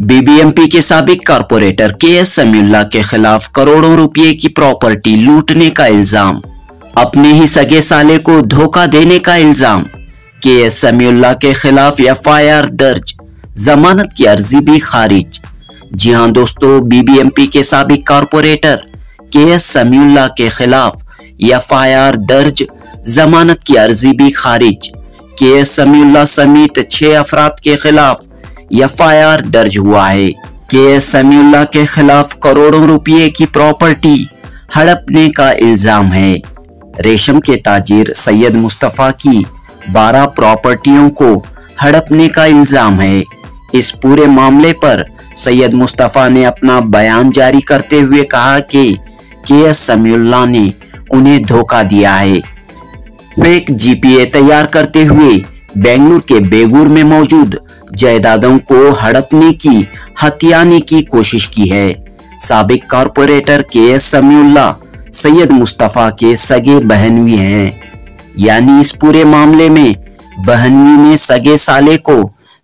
BBMP के साबिक corporator KS. Samiullah के खिलाफ करोड़ों रुपए की प्रॉपर्टी लूटने का इल्जाम, अपने ही सगे साले को धोखा देने का इल्जाम। के.एस. समीउल्लाह के खिलाफ एफआईआर दर्ज, जमानत की अर्जी भी खारिज। जी हां दोस्तों, बीबीएमपी के साबिक कारपोरेटर के.एस. समीउल्लाह के खिलाफ एफआईआर दर्ज, जमानत की अर्जी भी खारिज। के.एस. समीउल्लाह समेत 6 अफराद के खिलाफ एफआईआर दर्ज हुआ है। के.एस. समीउल्लाह के खिलाफ करोड़ों रुपए की प्रॉपर्टी हड़पने का इल्जाम है। रेशम के ताजिर सैयद मुस्तफा की 12 प्रॉपर्टियों को हड़पने का इल्जाम है। इस पूरे मामले पर सैयद मुस्तफा ने अपना बयान जारी करते हुए कहा कि के.एस. समीउल्लाह ने उन्हें धोखा दिया है। फेक जीपीए तैयार करते हुए बेंगलुरु के बेगूर में मौजूद जायदादों को हड़पने की, हथियाने की कोशिश की है। साबिक कारपोरेटर के.एस. समीउल्लाह सैयद मुस्तफा के सगे बहनवी हैं, यानी इस पूरे मामले में बहनवी ने सगे साले को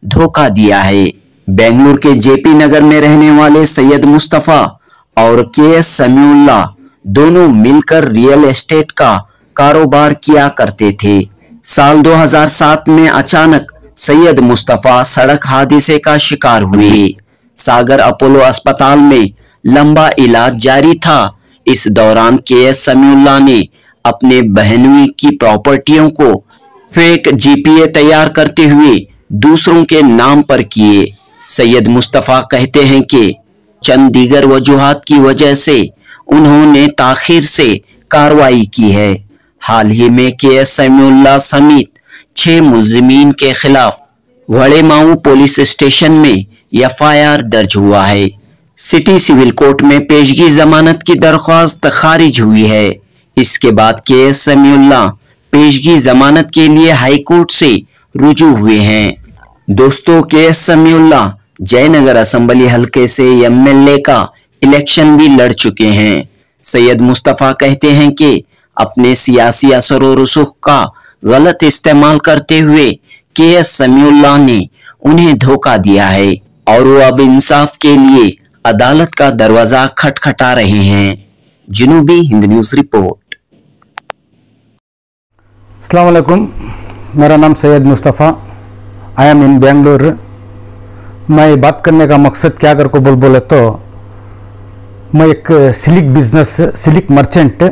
धोखा दिया है। बेंगलुरु के जेपी नगर में रहने वाले सैयद मुस्तफा और के.एस. समीउल्लाह दोनों मिलकर रियल एस्टेट का कारोबार किया करते थे। साल 2007 में अचानक सैयद मुस्तफा सड़क हादसे का शिकार हुए। सागर अपोलो अस्पताल में लंबा इलाज जारी था। इस दौरान के.एस. समीउल्लाह ने अपने बहनवी की प्रॉपर्टियों को फेक जीपीए तैयार करते हुए दूसरों के नाम पर किए। सैयद मुस्तफा कहते हैं कि चंद दीगर वजूहात की वजह से उन्होंने ताखीर से कार्रवाई की है। हाल ही में के.एस. समीउल्लाह समेत 6 मुल्जिमीन के खिलाफ वड़ेमाऊ पुलिस स्टेशन में एफआईआर दर्ज हुआ है। सिटी सिविल कोर्ट में पेशगी जमानत की दरख्वास्त खारिज हुई है। इसके बाद के.एस. समीउल्लाह पेशगी जमानत के लिए हाई कोर्ट से रुजू हुए हैं। दोस्तों, के.एस. समीउल्लाह जयनगर असेंबली हलके से एमएलए का इलेक्शन भी लड़ चुके हैं। सैयद मुस्तफा कहते हैं कि अपने सियासी असर और रुसूख का गलत इस्तेमाल करते हुए के.एस. समीउल्लाह ने उन्हें धोखा दिया है और वो अब इंसाफ के लिए अदालत का दरवाजा खटखटा रहे हैं। जनूबी हिंद न्यूज रिपोर्ट। अस्सलाम वालेकुम, मेरा नाम सैयद मुस्तफ़ा, आई एम इन बेंगलुरु। मैं बात करने का मकसद क्या कर को बोले तो मैं एक सिलिक मर्चेंट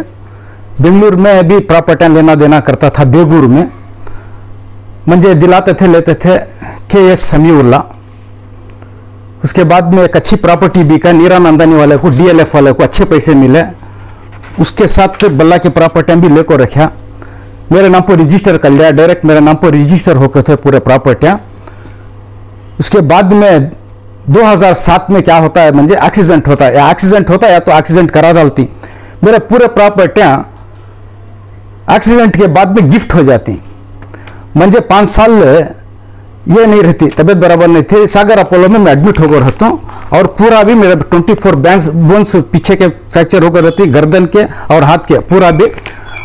बेंगलुरु में भी प्रॉपर्टियाँ लेना देना करता था। बेगूर में मुझे दिलाते थे, लेते थे के.एस. समीउल्लाह। उसके बाद में एक अच्छी प्रॉपर्टी बिका, नीरा नंदानी वाले को, डीएलएफ वाले को अच्छे पैसे मिले। उसके साथ बल्ला की प्रॉपर्टियाँ भी लेकर रखा, मेरे नाम पर रजिस्टर कर लिया, डायरेक्ट मेरे नाम पर रजिस्टर होकर थे पूरे प्रॉपर्टियाँ। उसके बाद में 2007 में क्या होता है, मुझे एक्सीडेंट होता है, या तो एक्सीडेंट करा डालती। मेरे पूरे प्रॉपर्टियाँ एक्सीडेंट के बाद में गिफ्ट हो जाती। मुझे 5 साल ये नहीं रहती, तबीयत बराबर नहीं थी। सागर अपोलो में मैं एडमिट होकर रहता हूँ और पूरा भी मेरे 24 बोन्स पीछे के फ्रैक्चर होकर रहती, गर्दन के और हाथ के पूरा भी।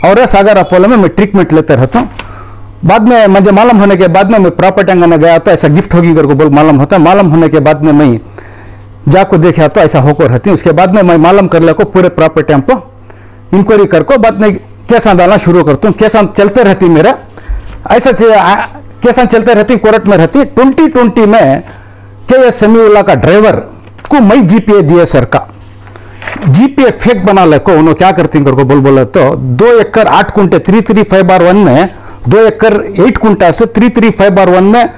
और सागर अपोलो में मैं ट्रीटमेंट लेते रहता हूँ। बाद में मुझे मालूम होने के बाद में मैं प्रॉपर्टी अंगने गया तो ऐसा गिफ्ट होगी करके बोल मालूम होता है। मालूम होने के बाद में मैं जाको देखा तो ऐसा होकर रहती। उसके बाद में मैं मालूम कर ले को पूरे प्रॉपर्टियाँ को इंक्वायरी कर को बाद में केसा डालना शुरू करता हूँ। केसा चलते रहती मेरा, ऐसा केसा चलते रहती, कोर्ट में रहती। 2020 में के.एस. समीउल्लाह का ड्राइवर को मैं जीपीए दिए सर का, जीपीए फेक बना ले को उन्होंने क्या करती को बोले तो 2 एकड़ 8 कुंटे 335/1 में 2 एकड़ 8 कुंटा से 335/1 में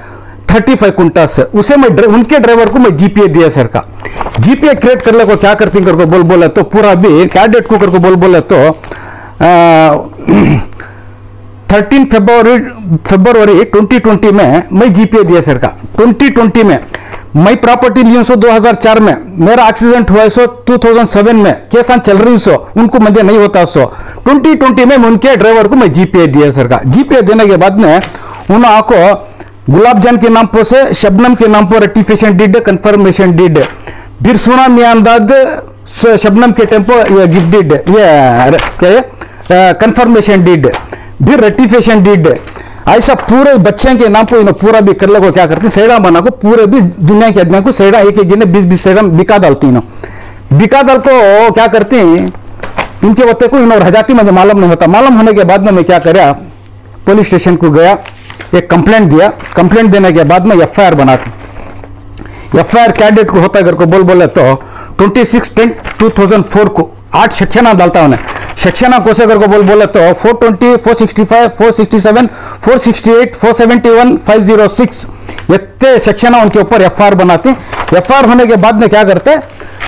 35 कुंटा से उसे मैं उनके ड्राइवर को मैं जीपीए दिया सर का। जीपीए क्रिएट कर ले को क्या करती कर को बोले तो पूरा भी कैडेट को कर को बोले तो 13 फरवरी 2020 में मैं जीपीए दिया सर का। 2020 में मैं प्रॉपर्टी ली सो 2004 में, मेरा एक्सीडेंट हुआ सो 2007 में, केस चल रही सो उनको मुझे नहीं होता सो 2020 में उनके ड्राइवर को मैं जीपीए दिया सर का। जीपीए देने के बाद में उन्होंने आपको गुलाब जान के नाम पर से शबनम के नाम पर रेटिफिकेशन डीड, कंफर्मेशन डीड, फिर सुना मियांदाद शबनम के टेम्पो गिफ्ट डीड, ये कंफर्मेशन डीड, फिर रेटिफिकेशन डीड, ऐसा पूरे बच्चे के नाम पर पूरा भी कर ले को क्या करती सेड़ा बना को पूरे भी दुनिया के आदमी को सेड़ा एक एक गिने 20-20 सेड़ा बिका डालती बिका डाल को क्या करती इनके बच्चे को इन हजाती मुझे मालूम नहीं होता। मालूम होने के बाद में मैं क्या करा पुलिस स्टेशन को गया, एक कंप्लेंट दिया। कंप्लेंट देने के बाद में FIR बनाती। FIR कैडेट को होता को बोले तो 26/10/2004 को 8 सेक्शन डालता उन्हें। सेक्शन कोसे को बोले तो 420, 465, 467, 468, 471, 506 इतने सेक्शन उनके ऊपर FIR बनाती। FIR होने के बाद में क्या करते,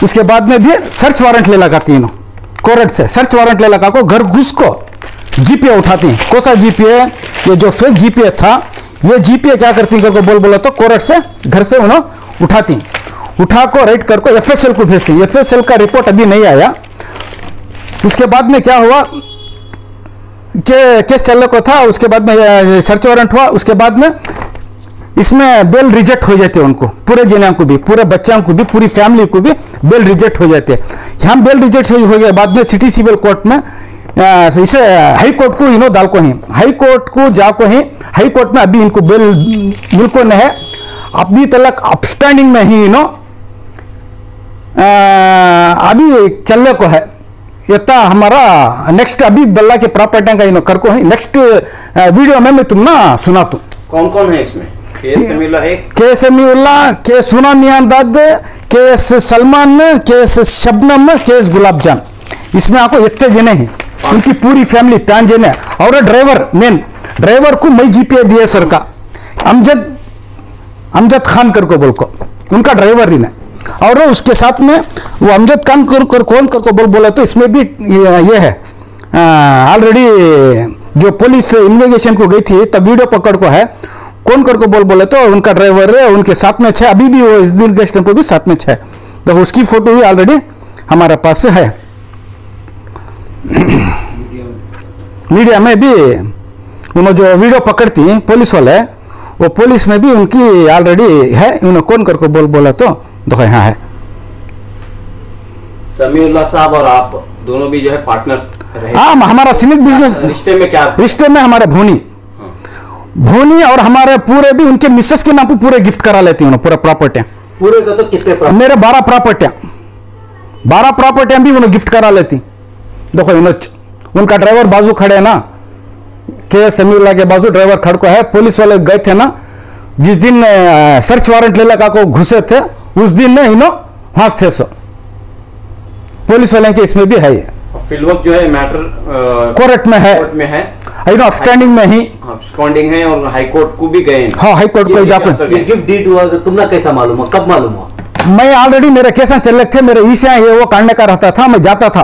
उसके बाद में भी सर्च वारंट ले लगाती है कोर्ट से। सर्च वारंट ले लगा को घर घुस को GPA उठाती हैं। कौन सा GPA? ये जो फेक GPA था, ये GPA क्या करती है को बोले तो कोर्ट से घर से उन्हें उठाती, उठा को राइट कर को FSL को भेजती। FSL का रिपोर्ट अभी नहीं आया। उसके बाद में क्या हुआ कि केस चलने को था, उसके बाद में सर्च वारंट हुआ। उसके बाद में इसमें बेल रिजेक्ट हो जाते हैं उनको, पूरे जिले को भी, पूरे बच्चों को भी, पूरी फैमिली को भी बेल रिजेक्ट हो जाते हैं। यहाँ बेल रिजेक्ट हो गए बाद में सिटी सिविल कोर्ट में इसे हाई कोर्ट को इनो डाल को ही, हाई कोर्ट को जाको ही, हाई कोर्ट में अभी इनको बेल मिलको नहीं है। अभी तक अपस्टैंडिंग में ही इनो अभी चलने को है। इतना हमारा नेक्स्ट अभी बल्ला के प्रॉपर्टी का इनो कर को है। नेक्स्ट वीडियो में मैं तुम ना सुना तू कौन कौन है इसमें। के समीउल्ला, के सुना मियांदाद, के सलमान, के शबनम, के गुलाब जान, इसमें आपको इतने जने हैं। उनकी पूरी फैमिली 5 जने। और ड्राइवर, मेन ड्राइवर को मैं GPA दिए सर का, अमजद खान कर को बोल को, उनका ड्राइवर ही नहीं। और उसके साथ में वो अमजद खान कर कौन कर को बोला तो इसमें भी ये है ऑलरेडी जो पुलिस इन्वेस्टिगेशन को गई थी तब वीडियो पकड़ को है कौन कर को बोले तो उनका ड्राइवर है, उनके साथ में 6 अभी भी वो इस दिन के स्टेप पे भी साथ में 6 तो उसकी फोटो भी ऑलरेडी हमारे पास है। मीडिया में भी उन्होंने जो वीडियो पकड़ती हैं पुलिस वाले, वो पुलिस में भी उनकी ऑलरेडी है। उन्होंने कौन कर को बोला तो देखो यहाँ है। समीउल्लाह साहब और आप दोनों भी जो है पार्टनर रहे। हाँ, हमारा सिविक बिजनेस रिश्ते में क्या, रिश्ते में हमारे भोनी और हमारे पूरे भी उनके मिसेस के नाम पे पूरे गिफ्ट करा लेती हूँ पूरा प्रॉपर्टियां। पूरे का तो कितने मेरे 12 प्रॉपर्टियां भी उन्हें गिफ्ट करा लेती। देखो उनका ड्राइवर बाजू खड़े है ना, के समीउल्लाह के बाजू ड्राइवर खड़ को है। पुलिस वाले गए थे ना जिस दिन सर्च वारंट ले लगा को घुसे थे, उस दिन इनो वहां थे। सो पुलिस वाले के इसमें भी है। ये फिलवक्त जो है मैटर कोर्ट में है, स्टैंडिंग में ही स्टैंडिंग है और हाई कोर्ट को भी गए। हाँ, हाई कोर्ट को जाकर ये गिफ्ट डीड हुआ तुमने कैसा मालूम हुआ, कब मालूम हुआ? मैं ऑलरेडी मेरे केस चल रहे थे, मेरे ईसा ये वो काटने का रहता था, मैं जाता था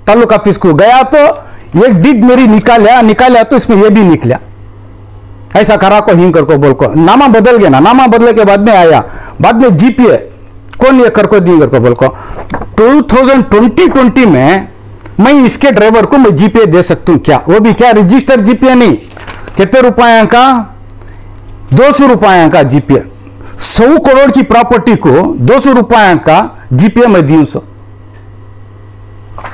तालुका ऑफिस को गया तो एक डीड मेरी निकाला तो इसमें ये भी निकला। ऐसा करा को हिंग कर को बोल को नामा बदल गया ना, नामा बदले के बाद में आया बाद में GPA कौन ये कर को दी कर को बोल को 2020 में मैं इसके ड्राइवर को मैं GPA दे सकती हूँ क्या? वो भी क्या रजिस्टर GPA नहीं, कितने रुपया का 200 रुपया का GPA। 100 करोड़ की प्रॉपर्टी को 200 रुपया का GPA मैं दी।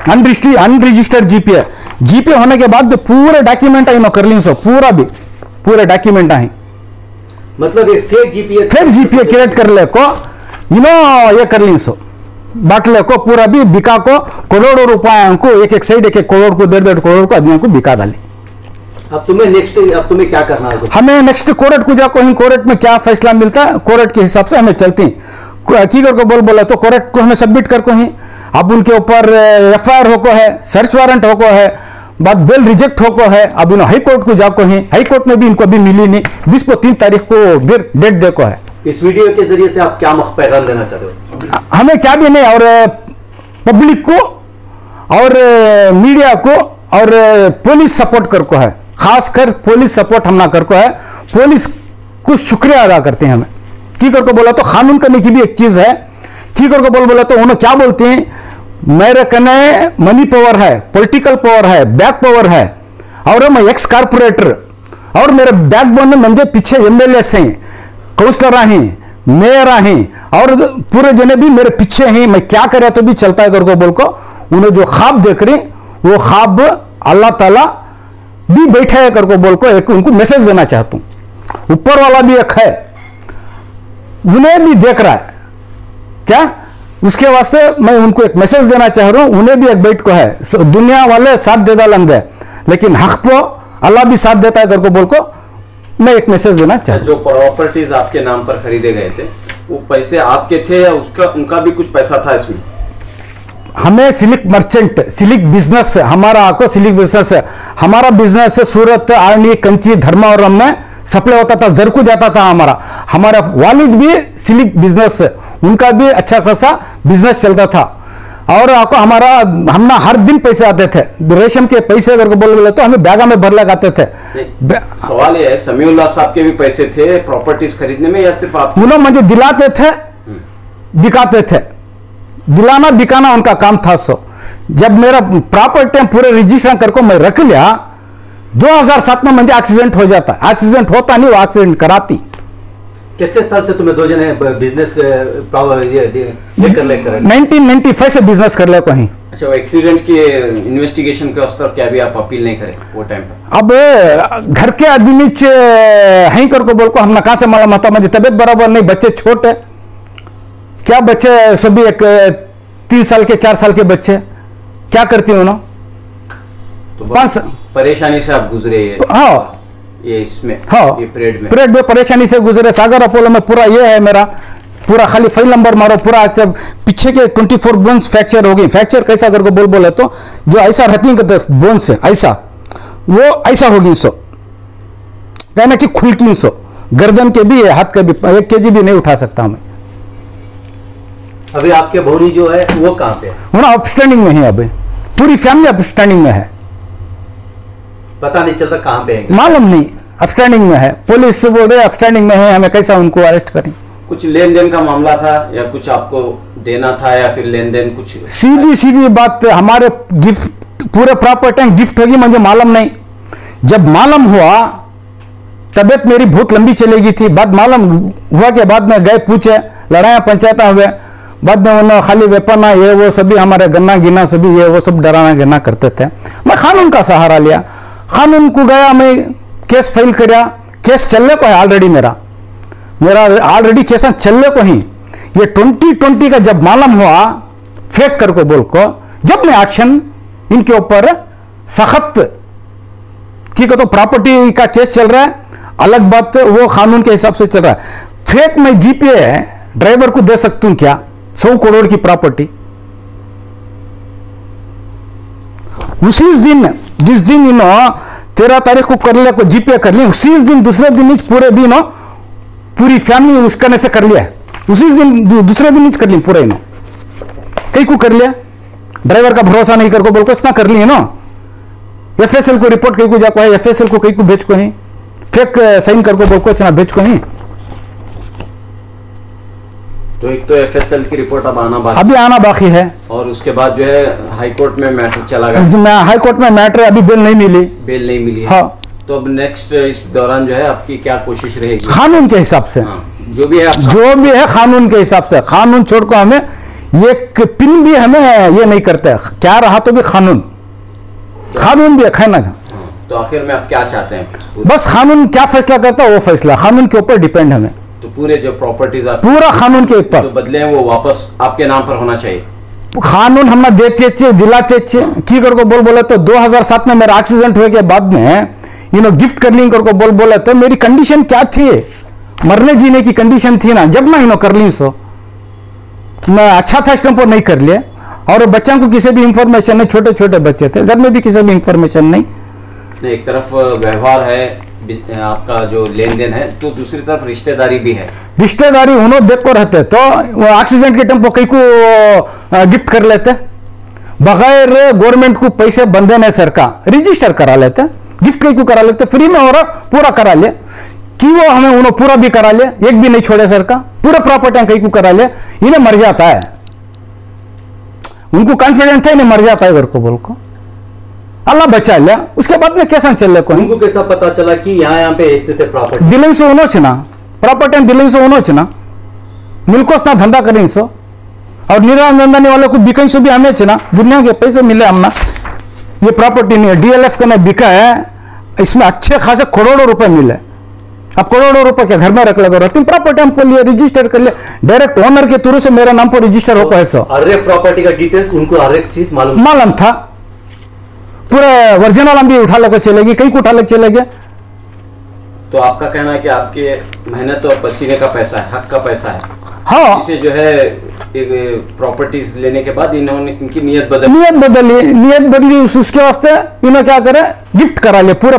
अनरजिस्टर्ड GPA होने के बाद पूरे डॉक्यूमेंट आई कर ली। पूरा भी पूरे डॉक्यूमेंट आई, मतलब ये फेक GPA क्रिएट कर ले को ये कर ली। बाटले को पूरा भी बिका को करोड़ों रुपया को एक साइड 1 करोड़ को 1.5 करोड़ को आदमी को बिका डाली। अब तुम्हें क्या करना है? हमें नेक्स्ट कोर्ट को जाको ही, कोर्ट में क्या फैसला मिलता है कोर्ट के हिसाब से हमें चलती। की कर को बोला तो कोर्ट को हमें सबमिट कर को ही। अब उनके ऊपर FIR हो को है, सर्च वारंट हो को है, बाद बेल रिजेक्ट हो को है। अब हाई कोर्ट को जाको ही, हाई कोर्ट में भी इनको अभी मिली नहीं। 20 को 3 तारीख को फिर डेट दे को है। इस वीडियो के जरिए से आप क्या पैगाम देना चाहते हो? हमें क्या भी नहीं, और पब्लिक को और मीडिया को और पुलिस सपोर्ट कर को है, खासकर पुलिस सपोर्ट हम ना कर को है। पुलिस को शुक्रिया अदा करते हैं हमें। की कर को बोला तो कानून करने की भी एक चीज है। की कर को बोला तो उन्होंने क्या बोलते हैं, मेरे कने मनी पावर है, पॉलिटिकल पावर है, बैक पावर है, और मैं एक्स कारपोरेटर, और मेरे बैकबोन में मुझे पीछे MLA हैं, काउंसलर हैं, मेयर हैं, और पूरे जने भी मेरे पीछे हैं। मैं क्या करे तो भी चलता है कर को बोल को उन्हें जो ख्वाब देख रहे वो ख्वाब अल्लाह ताला भी बैठे है करके बोल को एक उनको मैसेज देना चाहता हूं। ऊपर वाला भी एक है, उन्हें भी देख रहा है क्या, उसके वास्ते मैं उनको एक मैसेज देना चाह रहा हूं। उन्हें भी एक बैठ को है, दुनिया वाले साथ देता लंग है लेकिन हक को अल्लाह भी साथ देता है करके बोल को मैं एक मैसेज देना चाहता हूं। जो प्रॉपर्टीज आपके नाम पर खरीदे गए थे वो पैसे आपके थे या उसका उनका भी कुछ पैसा था इसमें? हमें सिलिक मर्चेंट, सिलिक बिजनेस है हमारा, आपको सिलिक बिजनेस है हमारा, बिजनेस है सूरत, आर्नी, कंची, धर्मावरम में सप्लाई होता था, जरकू जाता था हमारा वालिद भी सिलिक बिजनेस है, उनका भी अच्छा खासा बिजनेस चलता था। और आपको हमना हर दिन पैसे आते थे, रेशम के पैसे अगर बोले तो हमें बैगा में भर लगाते थे। सवाल ये है, समीउल्लाह साहब के भी पैसे थे प्रॉपर्टीज खरीदने में या सिर्फ आप? उन्होंने मुझे दिलाते थे, बिकाते थे, दिलाना बिकाना उनका काम था। सो जब मेरा प्रॉपर्टी पूरे रजिस्टर करके मैं रख लिया, 2007 में मुझे एक्सीडेंट हो जाता, एक्सीडेंट होता नहीं, वो एक्सीडेंट कराती। कितने साल से तुम्हें दो जने बिजनेस लेकर 1995 से बिजनेस कर ले कहीं। अच्छा, वो एक्सीडेंट के इन्वेस्टिगेशन के स्तर क्या भी आप अपील नहीं करें वो टाइम पर? अब घर के आदमी है करके बोल को हम कहाँ से मालूम होता, मुझे तबियत बराबर नहीं, बच्चे छोटे, क्या बच्चे सभी एक 3 साल के 4 साल के बच्चे क्या करती हूँ ना, तो 5 परेशानी से आप गुजरे? हाँ, ये इसमें, हाँ, ये परेड में परेशानी से गुजरे। सागर अपोलो में पूरा ये है मेरा, पूरा खाली फाइल नंबर मारो, पूरा पीछे के 24 बोन्स फ्रैक्चर हो गई। फ्रैक्चर कैसा करके बोले तो जो ऐसा रहती है बोन्स है ऐसा, वो ऐसा होगी सो, कहना कि खुलकी सो, गर्दन के भी हाथ के भी 1 kg भी नहीं उठा सकता मैं। अभी आपके भौरी जो है वो कहाँ पे है? वो ना अपस्टैंडिंग में है, अभी पूरी फैमिली अपस्टैंडिंग में है, पता नहीं चलता कहाँ पे है, मालूम नहीं, अपस्टैंडिंग में है। पुलिस से बोल रहे अपस्टैंडिंग में है, हमें कैसा उनको अरेस्ट करें? कुछ लेन देन का मामला था या कुछ आपको देना था या फिर लेन देन कुछ? सीधी बात, हमारे गिफ्ट पूरे प्रॉपर्टी गिफ्ट होगी मुझे मालूम नहीं। जब मालूम हुआ तबियत मेरी बहुत लंबी चली गई थी, बाद मालूम हुआ के बाद में गए पूछे, लड़ाइयाँ पंचायत हुए, बाद में उन्होंने खाली वेपन ये वो सभी हमारे गन्ना गिना सभी ये वो सब डराना गिना करते थे। मैं कानून का सहारा लिया, कानून को गया, मैं केस फाइल कराया, केस चलने को है ऑलरेडी, मेरा ऑलरेडी केस चलने को ही। ये 2020 का जब मालूम हुआ फेक करके बोल को, जब मैं एक्शन इनके ऊपर सख्त की तो प्रॉपर्टी का केस चल रहा है, अलग बात वो कानून के हिसाब से चल रहा है। फेक मैं जीपे ड्राइवर को दे सकती हूं क्या 100 करोड़ की प्रॉपर्टी? उसी दिन जिस दिन 13 तारीख को कर लिया को जीपे कर लिया, उसी दिन दूसरे दिन पूरे दिन पूरी फैमिली उस करने से कर लिया, उसी दिन दूसरे दिन कर ली पूरे कई को कर लिया। ड्राइवर का भरोसा नहीं करको बोलकर इतना कर लिए ना, एफएसएल को रिपोर्ट कई को जाको है, एफएसएल को कई को भेज को ही, फेक साइन करको बोलको इतना भेज को ही। तो एक तो एफएसएल की रिपोर्ट अब अभी आना बाकी है, और उसके बाद जो है हाई कोर्ट में मैटर चला गया। हाई कोर्ट में मैटर अभी बेल नहीं मिली। हाँ, तो अब नेक्स्ट इस दौरान जो है आपकी क्या कोशिश रहेगी? कानून के हिसाब से, जो भी है कानून के हिसाब से, कानून छोड़ को हमें ये पिन भी हमें ये नहीं करते, क्या रहा तो भी कानून भी है ना। तो आखिर में आप क्या चाहते हैं? बस कानून क्या फैसला करता है वो फैसला कानून के ऊपर डिपेंड हमें। तो पूरे जो प्रॉपर्टीज पूरा कानून के ऊपर बदले हैं वो वापस आपके नाम पर होना चाहिए। कानून हम देते दिलाते की करको बोले तो 2007 में मेरा एक्सीडेंट हुए के बाद में गिफ्ट कर ली करको बोले तो मेरी कंडीशन क्या थी, मरने जीने की कंडीशन थी ना। जब ना कर ली सो मैं अच्छा था इस पर नहीं कर लिया, और बच्चों को किसी भी इंफॉर्मेशन नहीं, छोटे छोटे बच्चे थे घर में भी किसी भी इंफॉर्मेशन नहीं। एक तरफ व्यवहार है आपका जो लेन देन है, तो दूसरी तरफ रिश्तेदारी भी है। रिश्तेदारी उन्होंने देख को रहते तो वो एक्सीडेंट के टाइम को कई को गिफ्ट कर लेते, बगैर गवर्नमेंट को पैसे बंधे नहीं सरकार रजिस्टर करा लेते, गिफ्ट कई को करा लेते फ्री में, और पूरा करा ले कि वो हमें उन्होंने पूरा भी करा ले, एक भी नहीं छोड़े सरकार, पूरा प्रॉपर्टी कई को करा ले, इन्हें मर जाता है, उनको कॉन्फिडेंस था इन्हें मर जाता है घर को बोल को, अल्लाह बचा लिया। उसके बाद में कैसा चल रहा, उनको कैसा पता चला कि यहाँ पे इतने थे प्रॉपर्टी? दिल्ली से उन्होंने प्रॉपर्टी दिल्ली से उन्होंने मिलकोस ना धंधा करें सो, और निरानंदनी वाले को बिकई से भी हमें दुनिया के पैसे मिले हमना, ये प्रॉपर्टी नहीं है डीएलएफ का ना बिका है, इसमें अच्छे खासे करोड़ों रुपए मिले। अब करोड़ों रुपए के घर में रख लगा रहती प्रॉपर्टी हमको लिए रजिस्टर कर लिया, डायरेक्ट ओनर के थ्रू से मेरा नाम पर रजिस्टर हो पैसा। हर एक प्रॉपर्टी का डिटेल्स उनको हर एक चीज मालूम था, पूरे ओरिजिनल हम भी उठा लेकर चले गए, कहीं को उठा लेकर चले गए। तो आपका कहना है कि आपके मेहनत और पसीने का पैसा है, हक का पैसा है। हाँ, इसे जो है एक प्रॉपर्टीज लेने के बाद इन्होंने इनकी नीयत बदली उसके वास्ते इन्होंने क्या करे, गिफ्ट करा लिया पूरा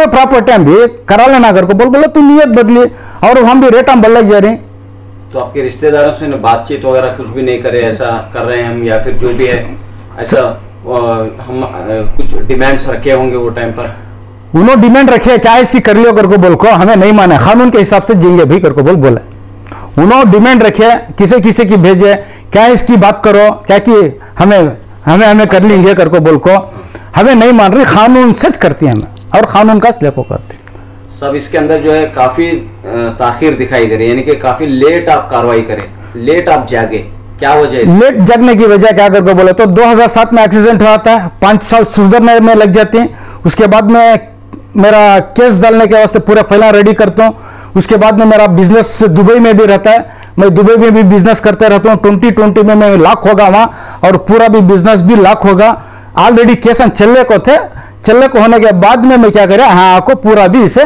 प्रॉपर्टी भी करा लेना कर को बोले तू नीयत बदली, और हम भी रेट हम बदल जा रहे हैं। तो आपके रिश्तेदारों से बातचीत वगैरह कुछ भी नहीं करे, ऐसा कर रहे हैं हम, या फिर जो भी है ऐसा हम कुछ डिमांड्स रखे होंगे वो टाइम पर? उन्होंने डिमांड रखे क्या इसकी कर लियो कर को बोल को, हमें नहीं माने, कानून के हिसाब से जिंगे भी कर को बोले। उन्होंने डिमांड रखे किसे की भेजे, क्या इसकी बात करो, क्या कि हमें कर लेंगे कर को बोल को, हमें नहीं मान रही, कानून सच करती है हमें और कानून का को करते। सब इसके अंदर जो है काफी ताखिर दिखाई दे रही है, यानी कि काफी लेट आप कार्रवाई करें, लेट आप जागे, क्या वजह है? लेट जगने की वजह क्या करके बोले तो 2007 में एक्सीडेंट हुआ था, 5 साल सुधरने में लग जाते हैं। उसके बाद में मेरा केस डालने के वास्ते पूरा फाइल रेडी करता हूँ। उसके बाद में मेरा बिजनेस दुबई में भी रहता है, मैं दुबई में भी बिजनेस करते रहता हूँ। 2020 में मैं लाख होगा वहाँ, और पूरा भी बिजनेस भी लाख होगा। ऑलरेडी केस चलने को होने के बाद में मैं क्या करें, हाँ को पूरा भी इसे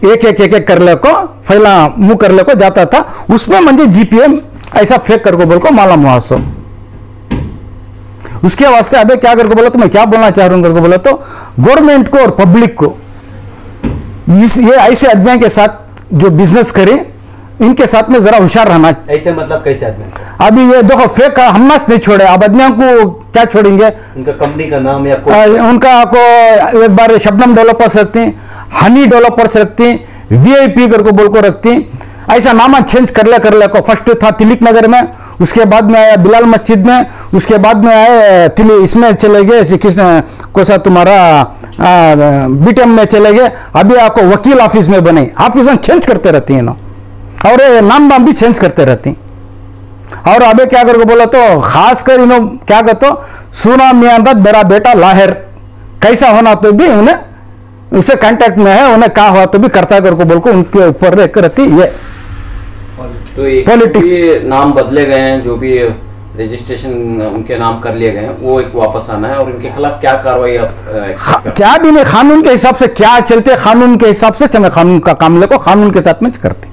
एक कर ले को फैला मुंह कर ले को जाता था। उसमें मुझे जीपीएम ऐसा फेक करके बोल को मालूम हुआ सो। उसके वास्ते अबे क्या करके बोला तो मैं क्या बोलना चाह रहा हूं करके बोला तो गवर्नमेंट को और पब्लिक को ये ऐसे आदमियों के साथ जो बिजनेस करे इनके साथ में जरा होशियार रहना। ऐसे मतलब कैसे आदमी? अभी ये देखो फेक हमनास नहीं छोड़े, अब आदमियों को क्या छोड़ेंगे? उनका कंपनी का नाम या उनका को एक बार शबनम डेवलपर्स रखती हैं, हनी डेवलपर्स रखती हैं, वीआईपी करके बोल को रखती हैं। ऐसा नामा चेंज कर ले को। फर्स्ट था तिलक नगर में, उसके बाद में आया बिलाल मस्जिद में, उसके बाद में आए इसमें चले गए कृष्ण कोसा तुम्हारा बीटम में चले गए। अभी आपको वकील ऑफिस में बने, ऑफिस चेंज करते रहती हैं ना, और नाम भी चेंज करते रहती। और अबे क्या करके बोला तो खासकर इन्हों क्या कहते सुना मियां मेरा बेटा लाहिर कैसा होना तो भी उन्हें उससे कांटेक्ट में है, उन्हें कहा हुआ तो भी करता करके बोल को उनके ऊपर रहती ये तो पॉलिटिक्स। नाम बदले गए हैं, जो भी रजिस्ट्रेशन उनके नाम कर लिए गए हैं वो एक वापस आना है, और उनके खिलाफ क्या कार्रवाई आप क्या भी नहीं, कानून के हिसाब से क्या चलते, कानून के हिसाब से कानून का काम लेको कानून के साथ में करते।